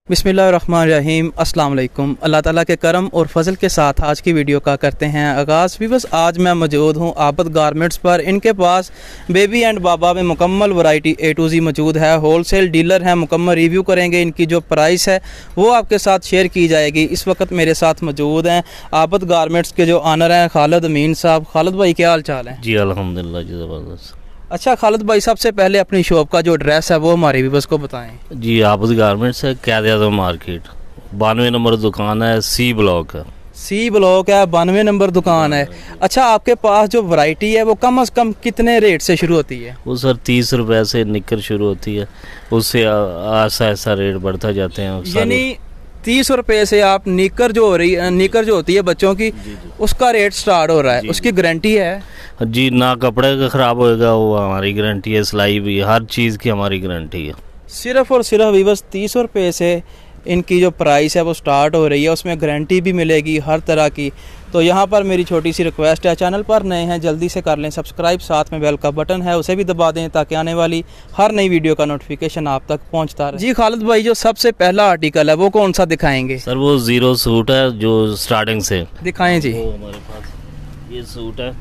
बिस्मिल्लाहिर्रहमानिर्रहीम अस्सलाम वालेकुम। अल्लाह ताला के करम और फजल के साथ आज की वीडियो का करते हैं आगाज़। व्यूअर्स, आज मैं मौजूद हूँ आबद गारमेंट्स पर। इनके पास बेबी एंड बाबा में मुकम्मल वैरायटी A to Z मौजूद है। होलसेल डीलर हैं। मुकम्मल रिव्यू करेंगे। इनकी जो प्राइस है वो आपके साथ शेयर की जाएगी। इस वक्त मेरे साथ मौजूद हैं आबद गारमेंट्स के जो ऑनर हैं खालिद अमीन साहब। खालिद भाई, क्या हाल चाल है? जी अल्हम्दुलिल्लाह जी, ज़बरदस्त। अच्छा खालिद भाई, सबसे पहले अपनी शॉप का जो एड्रेस है वो हमारे व्यूअर्स को बताएं। जी आबद गारमेंट्स है, क़ायद-ए-आज़म मार्केट, 92 नंबर दुकान है, C ब्लॉक है। C ब्लॉक है, 92 नंबर दुकान है। अच्छा, आपके पास जो वैरायटी है वो कम से कम कितने रेट से शुरू होती है? वो सर 30 रुपए से निकर शुरू होती है, उससे ऐसा ऐसा रेट बढ़ता जाते हैं। यानी 30 रुपए से आप निकर जो होती है बच्चों की, उसका रेट स्टार्ट हो रहा है। उसकी गारंटी है? जी, ना कपड़े का ख़राब होएगा, वो हमारी गारंटी है। सिलाई भी, हर चीज़ की हमारी गारंटी है। सिर्फ और सिर्फ बस 30 रुपए से इनकी जो प्राइस है वो स्टार्ट हो रही है। उसमें गारंटी भी मिलेगी हर तरह की। तो यहाँ पर मेरी छोटी सी रिक्वेस्ट है, चैनल पर नए हैं जल्दी से कर लें सब्सक्राइब, साथ में बेल का बटन है उसे भी दबा दें ताकि आने वाली हर नई वीडियो का नोटिफिकेशन आप तक पहुँचता रहे। जी खालिद भाई, जो सबसे पहला आर्टिकल है वो कौन सा दिखाएंगे? सर वो ज़ीरो सूट है जो स्टार्टिंग से दिखाएं जी। वो हमारे पास ये सूट है,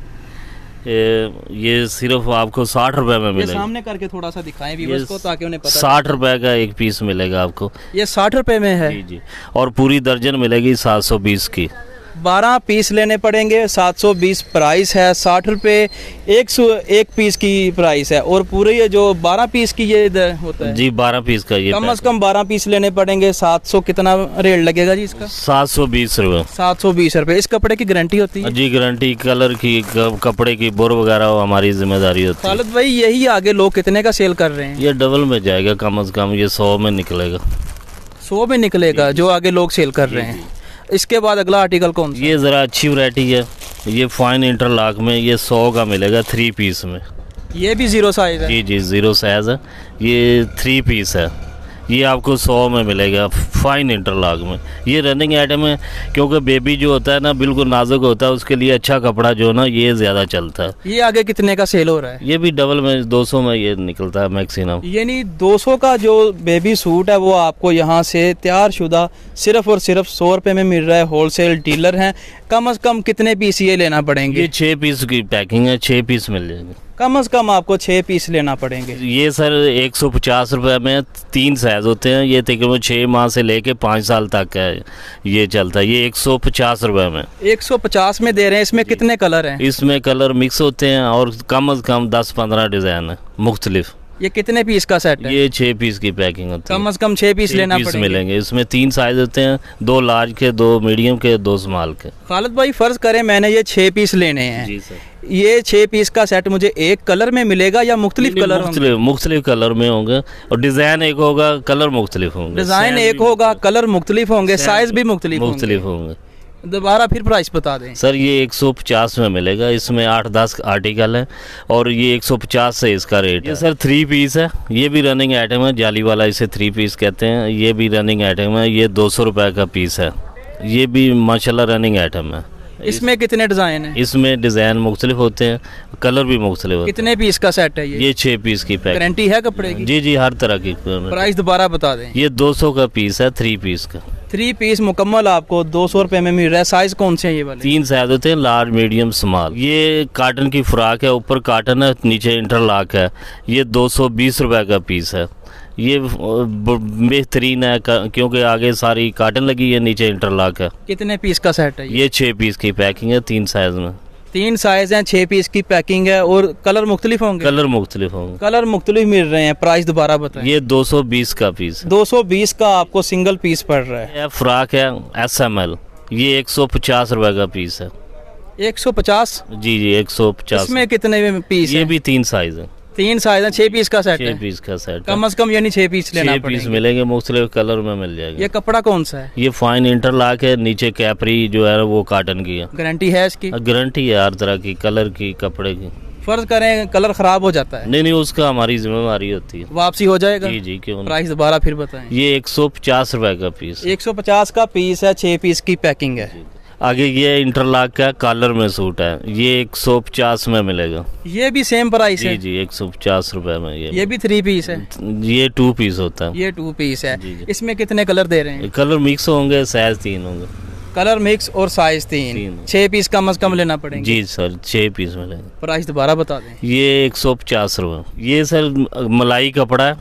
ये सिर्फ आपको 60 रुपए में मिलेगा। सामने करके थोड़ा सा दिखाएं व्यूअर्स को ताकि उन्हें पता। 60 रुपए का एक पीस मिलेगा आपको। ये 60 रुपए में है? जी जी, और पूरी दर्जन मिलेगी 720 की। 12 पीस लेने पड़ेंगे, 720 प्राइस है। 60 रुपये एक पीस की प्राइस है। और पूरे ये जो 12 पीस की ये होता है? जी 12 पीस का ये कम से कम 12 पीस लेने पड़ेंगे। 700 कितना रेट लगेगा जी इसका? 720 रुपये। 720 रुपये। इस कपड़े की गारंटी होती है? जी गारंटी, कलर की, कपड़े की बोर वगैरह हमारी जिम्मेदारी होती है। खालिद भाई, यही आगे लोग कितने का सेल कर रहे हैं? ये डबल में जाएगा, कम से कम ये 100 में निकलेगा। 100 में निकलेगा जो आगे लोग सेल कर रहे हैं। इसके बाद अगला आर्टिकल कौन सा? ये ज़रा अच्छी वैरायटी है, ये फाइन इंटरलॉक में, ये 100 का मिलेगा 3 पीस में। ये भी 0 साइज है? जी जी, 0 साइज है। ये 3 पीस है, ये आपको 100 में मिलेगा फाइन इंटरलॉक में। ये रनिंग आइटम है क्योंकि बेबी जो होता है ना बिल्कुल नाजुक होता है, उसके लिए अच्छा कपड़ा जो ना ये ज़्यादा चलता है। ये आगे कितने का सेल हो रहा है? ये भी डबल में 200 में ये निकलता है मैक्सिमम। यानी 200 का जो बेबी सूट है वो आपको यहाँ से तैयार शुदा सिर्फ और सिर्फ 100 रुपये में मिल रहा है। होलसेल डीलर हैं। कम से कम कितने पीस ये लेना पड़ेंगे? ये 6 पीस की पैकिंग है, 6 पीस मिल जाएंगे। कम से कम आपको 6 पीस लेना पड़ेंगे। ये सर 150 रुपये में 3 साइज होते हैं। ये तकरीबन 6 माह से लेके 5 साल तक है ये चलता है। ये 150 रुपये में 150 में दे रहे हैं। इसमें कितने कलर हैं? इसमें कलर मिक्स होते हैं और कम से कम 10-15 डिज़ाइन है मुख्तलिफ। ये कितने पीस का सेट है? ये 6 पीस की पैकिंग होती है। कम से कम 6 पीस लेना पड़ेंगे। मिलेंगे। इसमें 3 साइज होते हैं, 2 लार्ज के, 2 मीडियम के, 2 स्मॉल के। खालिद भाई, फर्ज करें मैंने ये 6 पीस लेने हैं। जी सर। ये 6 पीस का सेट मुझे एक कलर में मिलेगा या मुख्तलिफ कलर होंगे? मुख्तलिफ कलर में होंगे और डिज़ाइन एक होगा, कलर मुख्तलिफ होंगे। डिज़ाइन एक होगा, कलर मुख्तलिफ होंगे, साइज भी मुख्तलिफ होंगे। दोबारा फिर प्राइस बता दें सर। ये 150 में मिलेगा। इसमें 8-10 आर्टिकल है और ये 150 से इसका रेट है। सर 3 पीस है, ये भी रनिंग आइटम है, जाली वाला इसे 3 पीस कहते हैं। ये भी रनिंग आइटम है, ये 200 रुपये का पीस है। ये भी माशाल्लाह रनिंग आइटम है। इसमें कितने डिज़ाइन हैं? इसमें डिज़ाइन मुख्तलिफ होते हैं, कलर भी मुख्तलिफ होते हैं। कितने पीस का सेट है ये? 6 पीस की पैक। गारंटी है कपड़े की? जी जी, हर तरह की। प्राइस दोबारा बता दें। ये 200 का पीस है, 3 पीस का। 3 पीस मुकम्मल आपको 200 रुपये में मिल रहा है। साइज कौन से हैं ये वाले? 3 साइज होते हैं, लार्ज, मीडियम, स्मॉल। ये काटन की फ्राक है, ऊपर काटन है, नीचे इंटरलॉक है। ये 220 रुपये का पीस है। ये बेहतरीन है क्योंकि आगे सारी काटन लगी है, नीचे इंटरलॉक है। कितने पीस का सेट है ये 6 पीस की पैकिंग है, 3 साइज में। 3 साइज हैं, 6 पीस की पैकिंग है। और कलर मुख्तलिफ होंगे? कलर मुख्तलिफ होंगे। कलर मुख्तलिफ मिल रहे हैं। प्राइस दोबारा बताएं। ये 220 का पीस। 220 का आपको सिंगल पीस पड़ रहा है। ये फ्राक है SML, ये 150 रुपये का पीस है। 150? जी जी, 150। इसमें कितने पीस? ये भी 3 साइज है। 3 साइज है, 6 पीस का सेट है। 6 पीस का सेट कम से कम यानी 6 पीस लेना पड़ेगा। 6 पीस मिलेंगे, मुख्तलिफ कलर में मिल जाएगा। ये कपड़ा कौन सा है? ये फाइन इंटरलॉक है, नीचे कैपरी जो है वो काटन की है। गारंटी है इसकी? गारंटी है हर तरह की, कलर की, कपड़े की। फर्ज करें कलर खराब हो जाता है? नहीं, उसका हमारी जिम्मेदारी होती है। वापसी हो जाएगा? जी जी, क्यों। प्राइस दोबारा फिर बताएं। ये 150 रुपये का पीस। 150 का पीस है, 6 पीस की पैकिंग है। आगे ये इंटरलॉक का कॉलर में सूट है, ये 150 में मिलेगा। ये भी सेम प्राइस है? जी 150 रुपए में। ये भी 3 पीस है? ये 2 पीस होता है। ये 2 पीस है। जी। इसमें कितने कलर दे रहे हैं? कलर मिक्स होंगे, साइज 3 होंगे। कलर मिक्स और साइज 3। 6 पीस कम से कम लेना पड़ेगा? जी सर 6 पीस मिलेंगे। प्राइस दोबारा बता दें। ये 150 रुपये। ये सर मलाई कपड़ा है,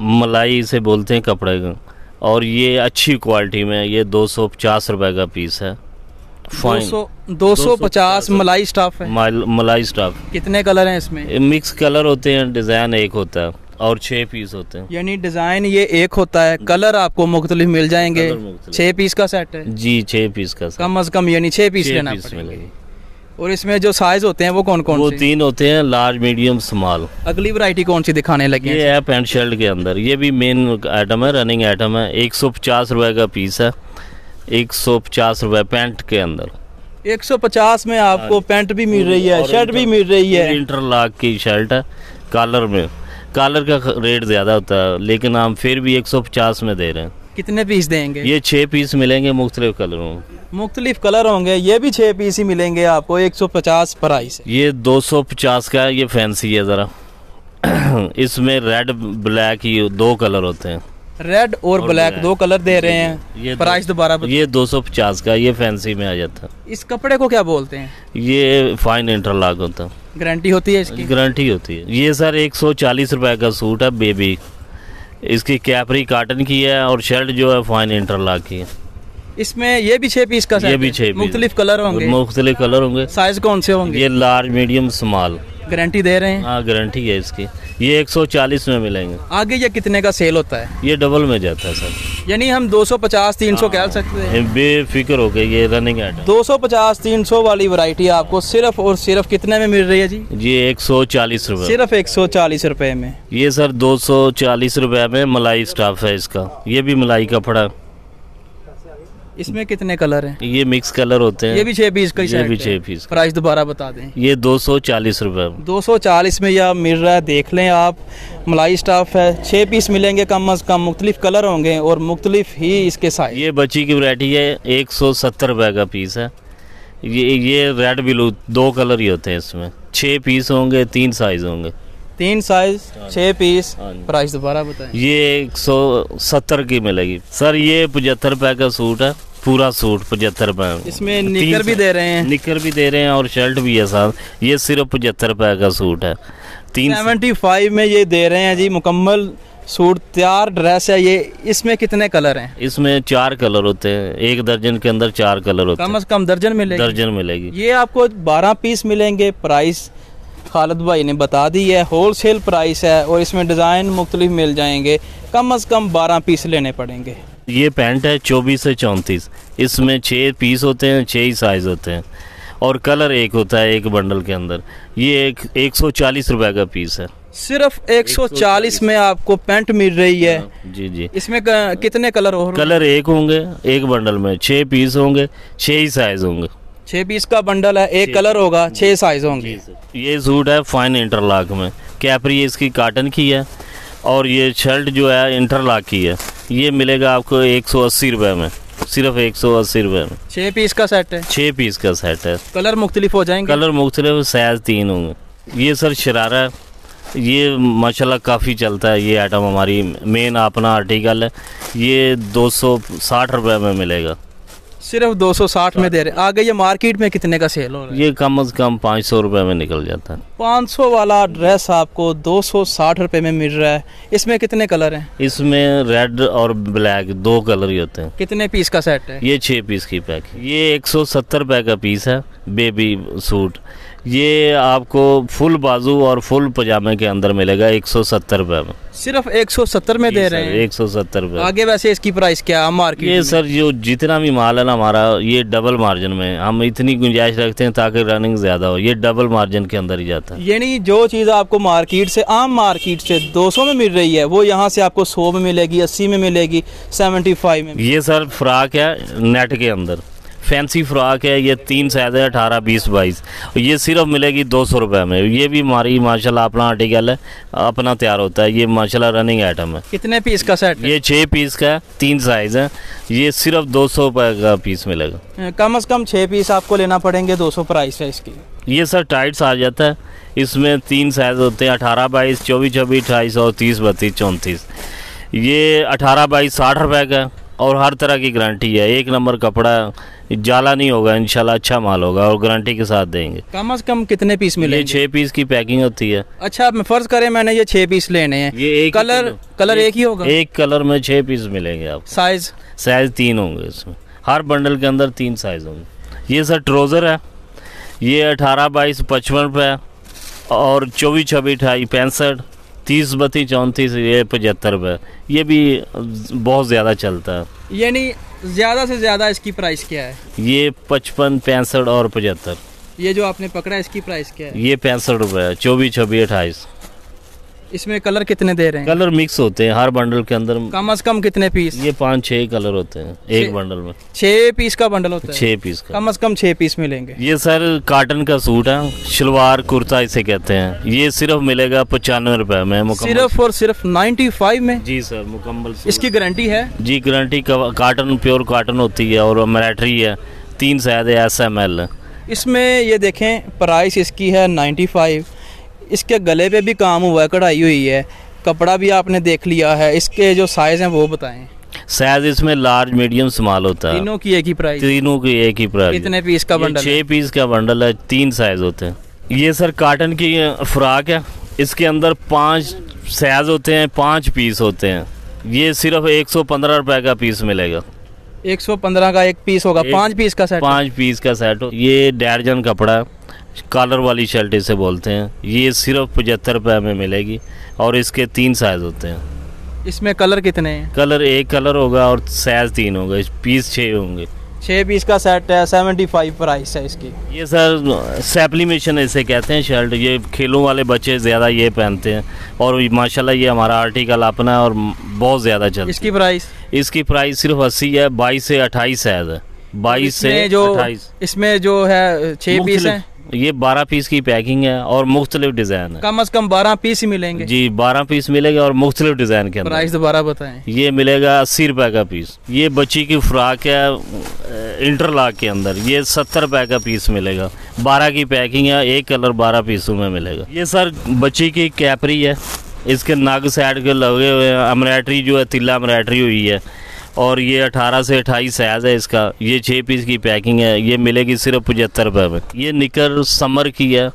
मलाई इसे बोलते हैं कपड़े का, और ये अच्छी क्वालिटी में, ये 250 रुपए का पीस है। 250 मलाई स्टाफ है? मलाई स्टाफ। कितने कलर हैं इसमें? मिक्स कलर होते हैं, डिजाइन एक होता है और 6 पीस होते हैं। यानी डिजाइन ये एक होता है, कलर आपको मुख्तलिफ मिल जाएंगे। 6 पीस का सेट है? जी 6 पीस का कम से कम, यानी 6 पीस लेना पड़ेगा। और इसमें जो साइज होते हैं वो कौन कौन से? वो 3 होते हैं, लार्ज मीडियम स्मॉल। अगली वैरायटी कौन सी दिखाने लगे? ये है पैंट शर्ट के अंदर, ये भी मेन आइटम है, रनिंग आइटम है। 150 रुपए का पीस है, 150 रुपए पैंट के अंदर। 150 में आपको पैंट भी मिल रही है, शर्ट भी मिल रही है। इंटरलॉक की शर्ट है, कॉलर में। कॉलर का रेट ज़्यादा होता है, लेकिन हम फिर भी 150 में दे रहे हैं। कितने पीस देंगे? ये 6 पीस मिलेंगे, मुख्तलिफ कलरों में। मुख्तलिफ कलर होंगे, ये भी 6 पीस ही मिलेंगे आपको। 150 प्राइस है। ये 250 का है, ये फैंसी है ज़रा। इसमें रेड ब्लैक ही 2 कलर होते हैं। रेड और ब्लैक 2 कलर दे रहे हैं। ये प्राइस दोबारा ये 250 का, ये फैंसी में आ जाता है। इस कपड़े को क्या बोलते हैं? ये फाइन इंटरलॉक होता है। गारंटी होती है इसकी? गारंटी होती है। ये सर 140 रुपए का सूट है बेबी, इसकी कैपरी कॉटन की है और शर्ट जो है फाइन इंटरलॉक की है। इसमें ये भी 6 पीस का सेट? ये भी 6 पीस। मुख्तलिफ कलर होंगे? मुख्तलिफ कलर होंगे। साइज कौन से होंगे? ये लार्ज मीडियम स्मॉल। गारंटी दे रहे हैं? हाँ गारंटी है इसकी। ये 140 में मिलेंगे। आगे ये कितने का सेल होता है? ये डबल में जाता है सर, यानी हम 250-300 कह सकते हैं। बेफिक्र हो गए, ये रनिंग आइटम। 250-300 वाली वैरायटी आपको सिर्फ और सिर्फ कितने में मिल रही है जी? ये 140 रुपए। सिर्फ 140 रुपए में। ये सर 240 रुपए में मलाई स्टाफ है इसका, ये भी मलाई कपड़ा। इसमें कितने कलर हैं? ये मिक्स कलर होते हैं। ये भी 6 पीस का? ये भी 6 पीस। प्राइस दोबारा बता दें। ये 240 रुपए। 240 में यह मिल रहा है, देख लें आप। मलाई स्टाफ है, 6 पीस मिलेंगे कम से कम, मुख्तलिफ कलर होंगे और मुख्तलिफ ही इसके साइज। ये बच्ची की वैरायटी है, 170 रुपए का पीस है। ये रेड ब्लू 2 कलर ही होते हैं इसमें। 6 पीस होंगे, 3 साइज होंगे। 3 साइज, 6 पीस। प्राइस दोबारा बताएं। ये 170 की मिलेगी सर। ये 75 रुपए का सूट है, पूरा सूट 75 रुपए। इसमें निकर भी दे रहे हैं? निकर भी दे रहे हैं और शर्ट भी है साथ। ये सिर्फ 75 रुपए का सूट है। 75 में ये दे रहे हैं जी, मुकम्मल सूट तैयार ड्रेस है ये। इसमें कितने कलर हैं? इसमें 4 कलर होते हैं, 1 दर्जन के अंदर 4 कलर होते हैं। कम से कम दर्जन मिलेगी? दर्जन मिलेगी। ये आपको 12 पीस मिलेंगे। प्राइस खालिद भाई ने बता दी है, होलसेल प्राइस है और इसमें डिज़ाइन मुख्तलिफ मिल जाएंगे। कम से कम 12 पीस लेने पड़ेंगे। ये पैंट है 24 से 34, इसमें 6 पीस होते हैं, 6 ही साइज होते हैं और कलर एक होता है एक बंडल के अंदर। ये 140 रुपए का पीस है। सिर्फ 140 में आपको पैंट मिल रही है? जी जी। इसमें कितने कलर हो? कलर एक होंगे एक बंडल में, 6 पीस होंगे, 6 ही साइज होंगे। 6 पीस का बंडल है, एक कलर होगा, 6 साइज होंगे। ये सूट है फाइन इंटरलॉक में, कैपरी इसकी कॉटन की है और ये शर्ट जो है इंटरलॉक की है। ये मिलेगा आपको 180 रुपए में, सिर्फ 180 रुपए में। 6 पीस का सेट है? 6 पीस का सेट है। कलर मुख्तलिफ हो जाएंगे? कलर मुख्तलिफ, साइज 3 होंगे। ये सर शरारा है, ये माशाल्लाह काफ़ी चलता है। ये आइटम हमारी मेन अपना आर्टिकल है। ये 260 रुपए में मिलेगा। सिर्फ 260 में दे रहे। आगे ये मार्केट में कितने का सेल हो रहा है? ये कम से कम 500 रुपए में निकल जाता है। 500 वाला ड्रेस आपको 260 रुपए में मिल रहा है। इसमें कितने कलर हैं? इसमें रेड और ब्लैक 2 कलर ही होते हैं। कितने पीस का सेट है? ये 6 पीस की पैक। ये 170 रुपए का पीस है, बेबी सूट। ये आपको फुल बाजू और फुल पजामे के अंदर मिलेगा 170 रुपए में। सिर्फ 170 में दे रहे हैं? 170 रुपए। आगे वैसे इसकी प्राइस क्या है मार्केट? ये सर जो जितना भी माल है ना हमारा, ये डबल मार्जिन में। हम इतनी गुंजाइश रखते हैं ताकि रनिंग ज्यादा हो। ये डबल मार्जिन के अंदर ही जाता है। यानी जो चीज़ आपको मार्केट से, आम मार्केट से 200 में मिल रही है, वो यहाँ से आपको 100 में मिलेगी, 80 में मिलेगी, 75 में। ये सर फ्राक है नेट के अंदर, फैंसी फ्रॉक है, ये 3 साइज है, 18, 20, 22। ये सिर्फ मिलेगी 200 रुपये में। ये भी हमारी माशाल्लाह अपना आर्टिकल है, अपना तैयार होता है। ये माशाल्लाह रनिंग आइटम है। कितने पीस का सेट है? ये 6 पीस का है, 3 साइज है। ये सिर्फ 200 रुपये का पीस मिलेगा। कम से कम 6 पीस आपको लेना पड़ेंगे, 200 प्राइस है इसकी। ये सर टाइट्स आ जाता है, इसमें 3 साइज होते हैं, 18, 22, 24, 24, 28 और 30, 32, 34। ये 18, 22 60 रुपये का और हर तरह की गारंटी है। 1 नंबर कपड़ा, जाला नहीं होगा इंशाल्लाह, अच्छा माल होगा और गारंटी के साथ देंगे। कम से कम कितने पीस मिलेंगे? ये 6 पीस की पैकिंग होती है। अच्छा, फर्ज करें मैंने ये 6 पीस लेने हैं, ये एक कलर एक ही होगा? एक कलर में 6 पीस मिलेंगे आपको। साइज 3 होंगे इसमें, हर बंडल के अंदर 3 साइज होंगे। ये सर ट्राउज़र है, ये 18, 22, 55 रुपये और 24, 26, 28, 65, 30, 32, 34, ये 75 रुपये। ये भी बहुत ज़्यादा चलता है। यानी ज़्यादा से ज़्यादा इसकी प्राइस क्या है? ये 55, 65 और 75। ये जो आपने पकड़ा है इसकी प्राइस क्या है? ये 65 रुपये है, 24, 26, 28। इसमें कलर कितने दे रहे हैं? कलर मिक्स होते हैं हर बंडल के अंदर। कम से कम कितने पीस? ये 5-6 कलर होते हैं एक बंडल में। 6 पीस का बंडल होता है? 6 पीस का। कम से कम 6 पीस मिलेंगे। ये सर काटन का सूट है, शलवार कुर्ता इसे कहते हैं। ये सिर्फ मिलेगा 95 रुपये में। सिर्फ और सिर्फ 95 में? जी सर, मुकम्मल। इसकी गारंटी है? जी गारंटी, काटन प्योर काटन होती है और एम्ब्रॉयडरी है, 3 साइज है, SML है। इसमें ये देखें प्राइस इसकी है 95। इसके गले पे भी काम हुआ है, कढ़ाई हुई है, कपड़ा भी आपने देख लिया है। इसके जो साइज हैं वो बताएं। साइज इसमें लार्ज, मीडियम, स्मॉल होता है। तीनों की एक ही प्राइस? तीनों की एक ही प्राइस। कितने पीस का बंडल? 6 पीस का बंडल है, 3 साइज होते हैं। ये सर काटन की फ्रॉक है, इसके अंदर 5 साइज होते हैं, 5 पीस होते हैं। ये सिर्फ 115 रुपये का पीस मिलेगा। 115 का एक पीस होगा? 5 पीस का सेट? 5 पीस का सेट हो। ये डैरजन कपड़ा है, कॉलर वाली शर्ट इसे बोलते हैं। ये सिर्फ 75 रुपये में मिलेगी और इसके 3 साइज होते हैं। इसमें कलर कितने हैं? कलर एक कलर होगा और साइज 3 होगा। पीस 6 होंगे। 6 पीस का सेट है, 75 प्राइस है इसकी। ये सर सैप्लीमेशन इसे कहते हैं शर्ट। ये खेलों वाले बच्चे ज़्यादा ये पहनते हैं और माशाल्लाह ये हमारा आर्टिकल अपना है और बहुत ज़्यादा चलता है। इसकी प्राइस? इसकी प्राइस सिर्फ 80 है, 22 से 28 साइज है। 22 से 28। इसमें जो है 6 पीस है, ये 12 पीस की पैकिंग है और मुख्तलिफ डिज़ाइन है। कम से कम 12 पीस ही मिलेंगे? जी 12 पीस मिलेंगे और मुख्तलिफ डिज़ाइन के अंदर। प्राइस दोबारा बताएं। ये मिलेगा 80 रुपये का पीस। ये बच्ची की फ्रॉक है इंटरलॉक के अंदर, ये 70 रुपये का पीस मिलेगा। 12 की पैकिंग है, एक कलर 12 पीसों में मिलेगा। ये सर बच्ची की कैपरी है, इसके नाग साइड के लगे हुए हैं, एम्ब्रॉयडरी जो है तिल्ला एम्ब्रॉयडरी हुई है और ये 18 से 28 साइज है इसका। ये 6 पीस की पैकिंग है, ये मिलेगी सिर्फ 75 रुपये में। ये निकर समर की है,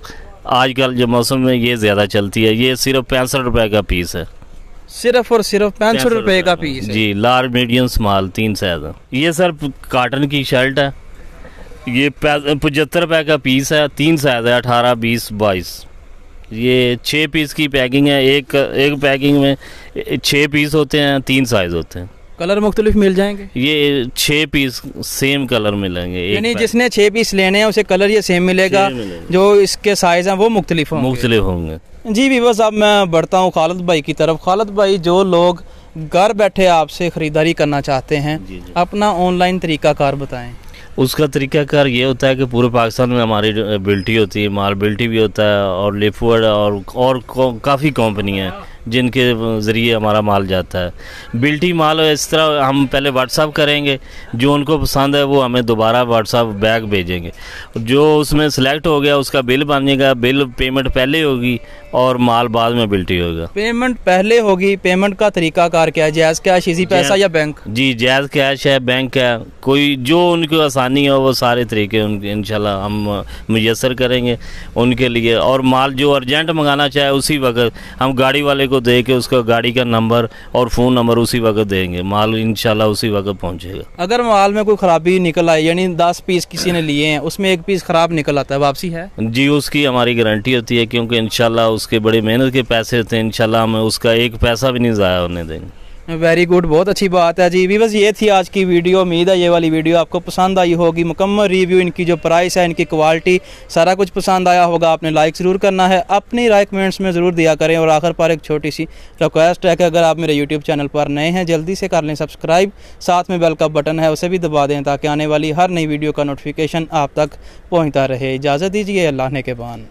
आजकल जो मौसम में ये ज़्यादा चलती है। ये सिर्फ 65 रुपये का पीस है। सिर्फ और सिर्फ 65 रुपये का पीस है? जी, लार्ज, मीडियम, स्मॉल 3 साइज है। ये सर काटन की शर्ट है, ये 75 रुपये का पीस है, 3 साइज है, 18, 20, 22। ये 6 पीस की पैकिंग है। एक पैकिंग में 6 पीस होते हैं, 3 साइज होते हैं। कलर मुख्तलिफ मिल जाएंगे? ये 6 पीस सेम कलर मिलेंगे। यानी जिसने 6 पीस लेने हैं उसे कलर ये सेम मिलेगा, जो इसके साइज हैं वो मुख्तलिफ होंगे। जी भी बस अब मैं बढ़ता हूँ खालिद भाई की तरफ। खालिद भाई, जो लोग घर बैठे आपसे ख़रीदारी करना चाहते हैं, अपना ऑनलाइन तरीक़ाकार बताएं। उसका तरीक़ाकार ये होता है कि पूरे पाकिस्तान में हमारी बिल्टी होती है, माल बिल्टी भी होता है और लिफवर्ड और काफ़ी कंपनी है जिनके ज़रिए हमारा माल जाता है। बिल्टी माल इस तरह हम पहले व्हाट्सअप करेंगे, जो उनको पसंद है वो हमें दोबारा व्हाट्सअप बैग भेजेंगे। जो उसमें सेलेक्ट हो गया उसका बिल बनेगा, बिल पेमेंट पहले होगी और माल बाद में बिल्टी होगा। पेमेंट पहले होगी। पेमेंट का तरीकाकार क्या है? जैज़ कैश, इजी पैसा या बैंक? जी जैज़ कैश है, बैंक है, कोई जो उनको आसानी हो वो सारे तरीके उनके इंशाल्लाह हम मुयस्सर करेंगे उनके लिए। और माल जो अर्जेंट मंगाना चाहे उसी वक्त हम गाड़ी वाले को दे के उसका गाड़ी का नंबर और फ़ोन नंबर उसी वक्त देंगे, माल इंशाल्लाह उसी वक्त पहुंचेगा। अगर माल में कोई ख़राबी निकल आए, यानी 10 पीस किसी ने लिए हैं, उसमें 1 पीस ख़राब निकल आता है, वापसी है? जी उसकी हमारी गारंटी होती है, क्योंकि इंशाल्लाह उसके बड़ी मेहनत के पैसे होते हैं। इंशाल्लाह हम उसका 1 पैसा भी नहीं ज़ाया होने देंगे। वेरी गुड, बहुत अच्छी बात है जी। बस ये थी आज की वीडियो। उम्मीद है ये वाली वीडियो आपको पसंद आई होगी। मुकम्मल रिव्यू, इनकी जो प्राइस है, इनकी क्वालिटी, सारा कुछ पसंद आया होगा। आपने लाइक ज़रूर करना है, अपनी राय कमेंट्स में ज़रूर दिया करें। और आखिर पर एक छोटी सी रिक्वेस्ट है कि अगर आप मेरे यूट्यूब चैनल पर नए हैं जल्दी से कर लें सब्सक्राइब, साथ में बेल का बटन है उसे भी दबा दें ताकि आने वाली हर नई वीडियो का नोटिफिकेशन आप तक पहुँचता रहे। इजाज़त दीजिए, अल्लाह ने के बान।